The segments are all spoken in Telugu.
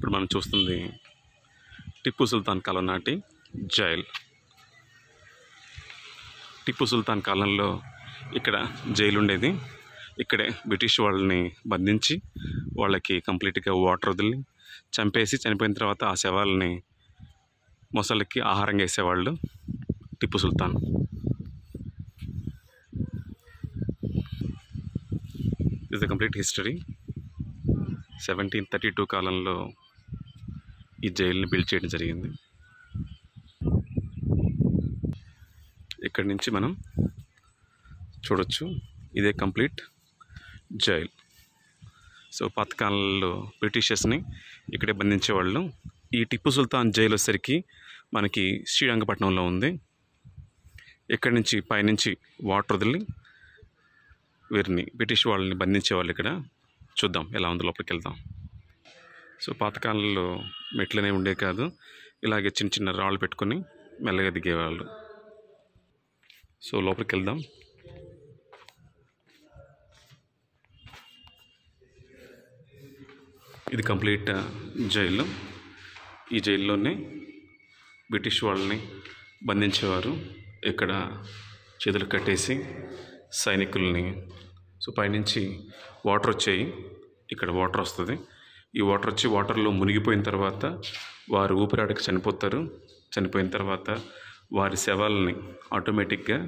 ఇప్పుడు మనం చూస్తుంది టిప్పు సుల్తాన్ కాలం నాటి జైల్. టిప్పు సుల్తాన్ కాలంలో ఇక్కడ జైలు ఉండేది. ఇక్కడే బ్రిటిష్ వాళ్ళని బంధించి వాళ్ళకి కంప్లీట్గా వాటర్ వదిలి చంపేసి చనిపోయిన తర్వాత ఆ శవాలని మొసళ్ళకి ఆహారంగా వేసేవాళ్ళు Tipu Sultan. Is the complete history. 1732 కాలంలో ఈ జైలుని బిల్డ్ చేయడం జరిగింది. ఇక్కడి నుంచి మనం చూడొచ్చు, ఇదే కంప్లీట్ జైల్. సో పాతకాలంలో బ్రిటిషర్స్ని ఇక్కడే బంధించేవాళ్ళు. ఈ టిప్పు సుల్తాన్ జైలు వచ్చేసరికి మనకి శ్రీరంగపట్నంలో ఉంది. ఇక్కడి నుంచి పైనుంచి వాటర్ వదిలి వీరిని బ్రిటిష్ వాళ్ళని బంధించేవాళ్ళు. ఇక్కడ చూద్దాం ఎలా ఉందో, లోపలికి వెళ్దాం. సో పాతకాలంలో మెట్లనే ఉండే కాదు, ఇలాగే చిన్న చిన్న రాళ్ళు పెట్టుకొని మెల్లగా దిగేవాళ్ళు. సో లోపలికి వెళ్దాం. ఇది కంప్లీట్ జైలు. ఈ జైల్లోనే బ్రిటిష్ వాళ్ళని బంధించేవారు. ఇక్కడ చేతులు కట్టేసి సైనికుల్ని. సో పైనుంచి వాటర్ వచ్చాయి, ఇక్కడ వాటర్ వస్తుంది. ఈ వాటర్ వచ్చి వాటర్లో మునిగిపోయిన తర్వాత వారు ఊపిరాడక చనిపోతారు. చనిపోయిన తర్వాత వారి శవాలని ఆటోమేటిక్గా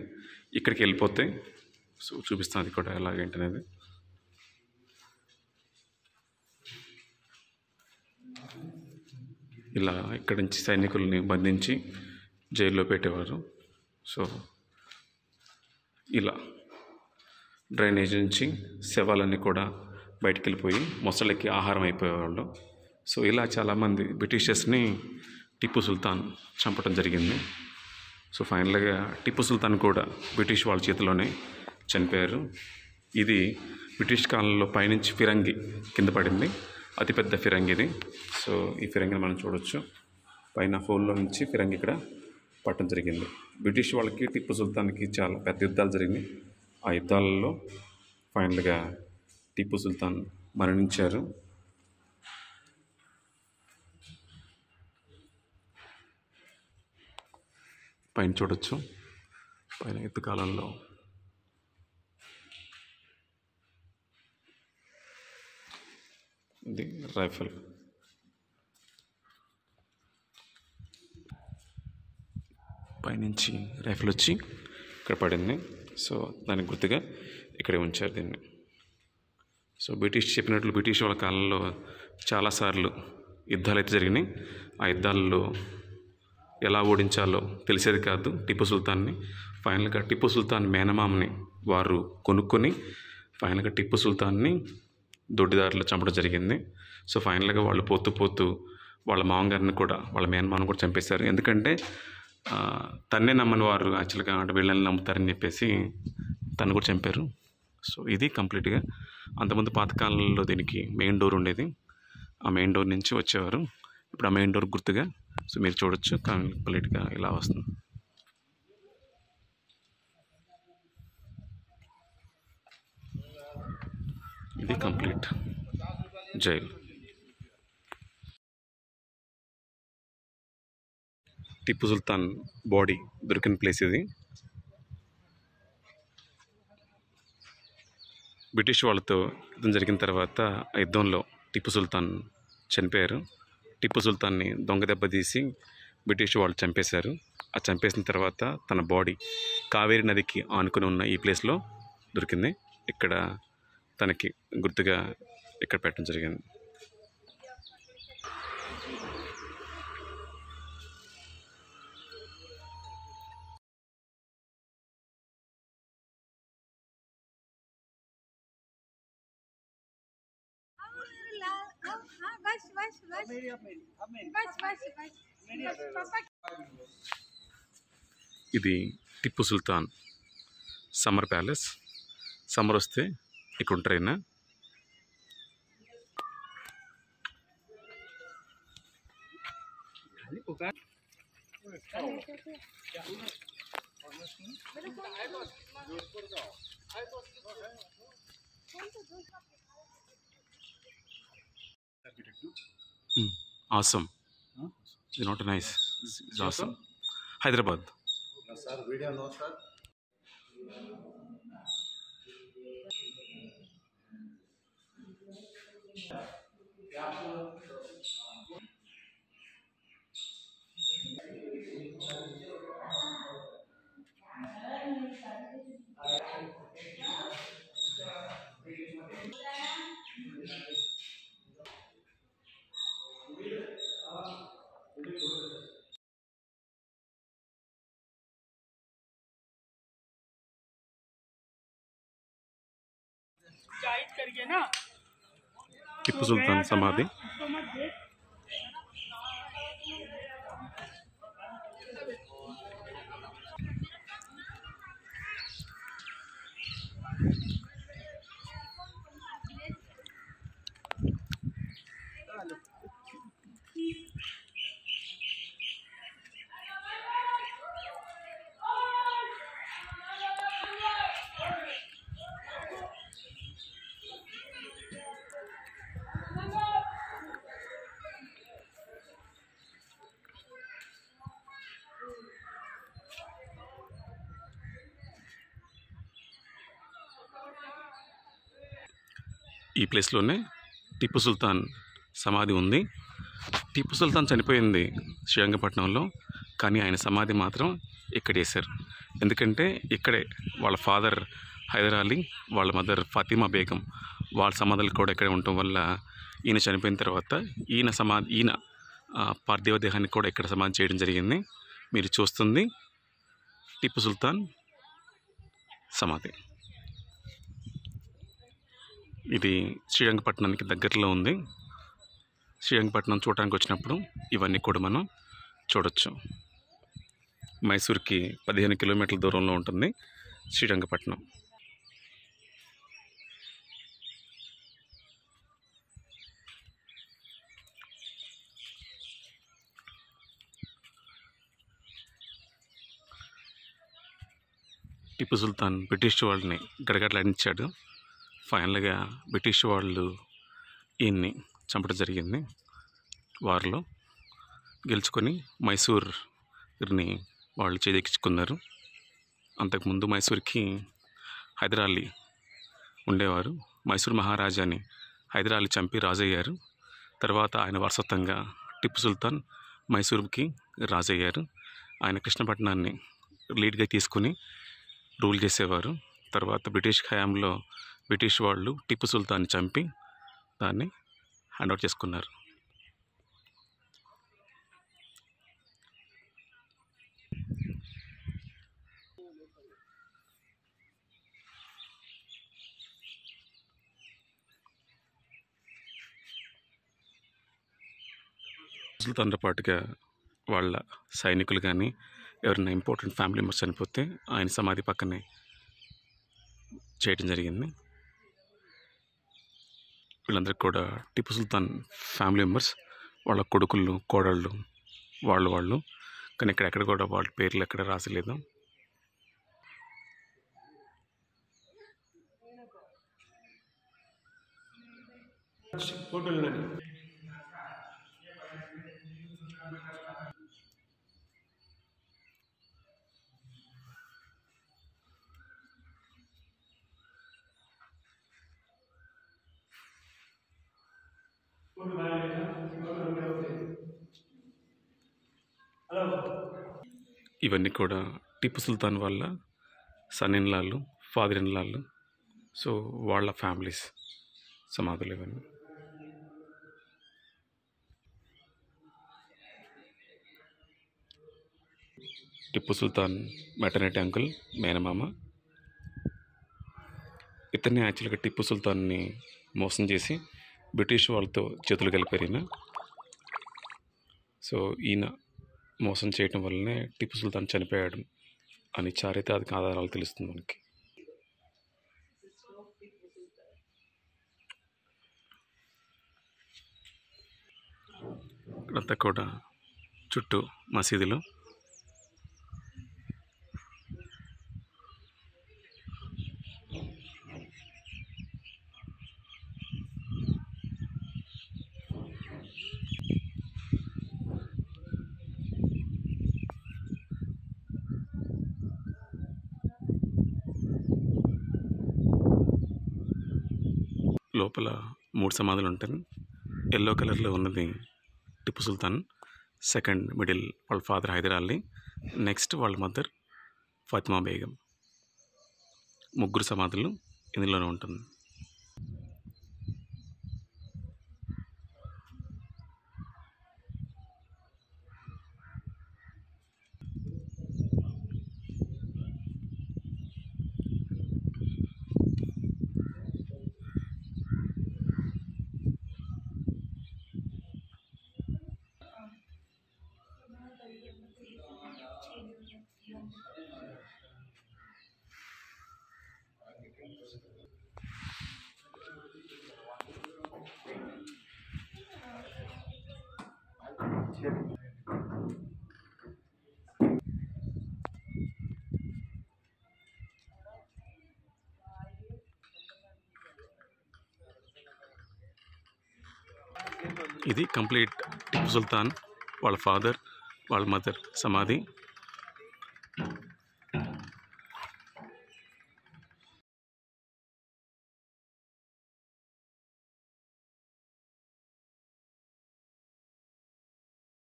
ఇక్కడికి వెళ్ళిపోతాయి. సో చూపిస్తాను అది కూడా ఎలాగేంటనేది. ఇలా ఇక్కడి నుంచి సైనికుల్ని బంధించి జైల్లో పెట్టేవారు. సో ఇలా డ్రైనేజ్ నుంచి శవాలన్నీ కూడా బయటికి వెళ్ళిపోయి మొసళ్ళకి ఆహారం అయిపోయేవాళ్ళు. సో ఇలా చాలామంది బ్రిటిషర్స్ని టిప్పు సుల్తాన్ చంపడం జరిగింది. సో ఫైనల్గా టిప్పు సుల్తాన్ కూడా బ్రిటిష్ వాళ్ళ చేతిలోనే చనిపోయారు. ఇది బ్రిటిష్ కాలంలో పైనుంచి ఫిరంగి కింద పడింది, అతిపెద్ద ఫిరంగి ఇది. సో ఈ ఫిరంగిని మనం చూడొచ్చు, పైన ఫోన్లో నుంచి ఫిరంగి ఇక్కడ పట్టడం జరిగింది. బ్రిటిష్ వాళ్ళకి టిప్పు సుల్తాన్కి చాలా పెద్ద యుద్ధాలు జరిగినాయి. ఆ యుద్ధాలలో ఫైనల్గా టిప్పు సుల్తాన్ మరణించారు. పైన చూడొచ్చు, పైన యుద్ధ కాలంలో ఇది రైఫిల్. పైనుంచి రైఫిల్ వచ్చి ఇక్కడ పడింది. సో దానికి గుర్తుగా ఇక్కడే ఉంచారు దీన్ని. సో బ్రిటిష్ చెప్పినట్లు బ్రిటిష్ వాళ్ళ కాలంలో చాలాసార్లు యుద్ధాలు అయితే జరిగినాయి. ఆ యుద్ధాల్లో ఎలా ఓడించాలో తెలిసేది కాదు టిప్పు సుల్తాన్ని. ఫైనల్గా టిప్పు సుల్తాన్ మేనమామని వారు కొనుక్కొని ఫైనల్గా టిప్పు సుల్తాన్ని దొడ్డిదారిలో చంపడం జరిగింది. సో ఫైనల్గా వాళ్ళు పోతూ పోతూ వాళ్ళ మామగారిని కూడా, వాళ్ళ మేనమామని కూడా చంపేశారు. ఎందుకంటే తన్నే నమ్మని వారు యాక్చువల్గా అంటే వీళ్ళని నమ్ముతారని చెప్పేసి తను కూడా చంపారు. సో ఇది కంప్లీట్గా. అంతకుముందు పాతకాలంలో దీనికి మెయిన్ డోర్ ఉండేది, ఆ మెయిన్ డోర్ నుంచి వచ్చేవారు. ఇప్పుడు ఆ మెయిన్ డోర్ గుర్తుగా సో మీరు చూడొచ్చు కంప్లీట్గా ఇలా వస్తుంది. ఇది complete jail. Tipu Sultan body దొరికిన ప్లేస్ ఇది. బ్రిటిష్ వాళ్ళతో యుద్ధం జరిగిన తర్వాత ఆ యుద్ధంలో టిప్పు సుల్తాన్ చనిపోయారు. టిప్పు సుల్తాన్ని దొంగ దెబ్బ తీసి బ్రిటిష్ వాళ్ళు చంపేశారు. ఆ చంపేసిన తర్వాత తన బాడీ కావేరీ నదికి ఆనుకుని ఉన్న ఈ ప్లేస్లో దొరికింది. ఇక్కడ తనకి గుర్తుగా ఇక్కడ పెట్టడం జరిగింది. ఇది Tipu Sultan summer palace. Summer వస్తే ఇక్కడ ఉంటారైనా. Awesome. It's not nice. It's awesome. Hyderabad. No, sir. Video no, sir. Zahid करके ना टिप्पू सुल्तान समाधि. उसको मत देख। ఈ ప్లేస్లోనే టిప్పు సుల్తాన్ సమాధి ఉంది. టిప్పు సుల్తాన్ చనిపోయింది శ్రీరంగపట్నంలో, కానీ ఆయన సమాధి మాత్రం ఇక్కడ వేశారు. ఎందుకంటే ఇక్కడే వాళ్ళ ఫాదర్ హైదర్ అలీ, వాళ్ళ మదర్ ఫాతిమా బేగం వాళ్ళ సమాధులు కూడా ఇక్కడే ఉండటం వల్ల ఈయన చనిపోయిన తర్వాత ఈయన పార్థివ దేహాన్ని కూడా ఇక్కడ సమాధి చేయడం జరిగింది. మీరు చూస్తుంది టిప్పు సుల్తాన్ సమాధి. ఇది శ్రీరంగపట్నానికి దగ్గరలో ఉంది. శ్రీరంగపట్నం చూడటానికి వచ్చినప్పుడు ఇవన్నీ కూడా మనం చూడొచ్చు. మైసూర్కి 15 కిలోమీటర్ల దూరంలో ఉంటుంది శ్రీరంగపట్నం. టిప్పు సుల్తాన్ బ్రిటిష్ వాళ్ళని గడగడలాడించాడు. ఫైనల్గా బ్రిటిష్ వాళ్ళు ఈయన్ని చంపడం జరిగింది. వారిలో గెలుచుకొని మైసూర్ని వాళ్ళు చేదెక్కించుకున్నారు. అంతకుముందు మైసూర్కి హైదర్ అలీ ఉండేవారు. మైసూర్ మహారాజాని హైదర్ అలీ చంపి రాజయ్యారు. తర్వాత ఆయన వారసత్వంగా టిప్పు సుల్తాన్ మైసూర్కి రాజయ్యారు. ఆయన కృష్ణపట్నాన్ని లీడ్గా తీసుకుని రూల్ చేసేవారు. తర్వాత బ్రిటిష్ హయాంలో బ్రిటిష్ వాళ్ళు టిప్పు సుల్తాన్ చంపి దాన్ని హ్యాండ్ ఓవర్ చేసుకున్నారు. సుల్తాన్తో పాటుగా వాళ్ళ సైనికులు కానీ ఎవరైనా ఇంపార్టెంట్ ఫ్యామిలీ మెంబర్స్ చనిపోతే ఆయన సమాధి పక్కనే చేయడం జరిగింది. వీళ్ళందరికీ కూడా టిప్పు సుల్తాన్ ఫ్యామిలీ మెంబర్స్, వాళ్ళ కొడుకులు, కోడళ్ళు, వాళ్ళు కానీ ఎక్కడ కూడా వాళ్ళ పేర్లు ఎక్కడ రాసలేదు. ఇవన్నీ కూడా టిప్పు సుల్తాన్ వాళ్ళ సన్ ఇన్ లాలు, ఫాదర్ ఇన్ లాలు, సో వాళ్ళ ఫ్యామిలీస్ సమాధులు ఇవన్నీ. టిప్పు సుల్తాన్ మెటర్నిటీ అంకుల్, మేనమామ. ఇతన్ని యాక్చువల్గా టిప్పు సుల్తాన్ని మోసం చేసి బ్రిటిష్ వాళ్ళతో చేతులు కలిపారు ఈయన. సో ఈయన మోసం చేయటం వల్లనే టిప్పు సుల్తాన్ చనిపోయాడు అని చారిత్రక ఆధారాలు తెలుస్తుంది మనకి. ఇక్కడంతా కూడా చుట్టూ మసీదులు. లోపల 3 సమాధులు ఉంటాయి. ఎల్లో కలర్లో ఉన్నది టిప్పు సుల్తాన్, సెకండ్ మిడిల్ వాళ్ళ ఫాదర్ హైదర్ అలీ, నెక్స్ట్ వాళ్ళ మదర్ ఫాతిమా బేగం. 3 సమాధులు ఇందులోనే ఉంటుంది. ఇది కంప్లీట్ టిప్పు సుల్తాన్ వాళ్ళ ఫాదర్ వాళ్ళ మదర్ సమాధి.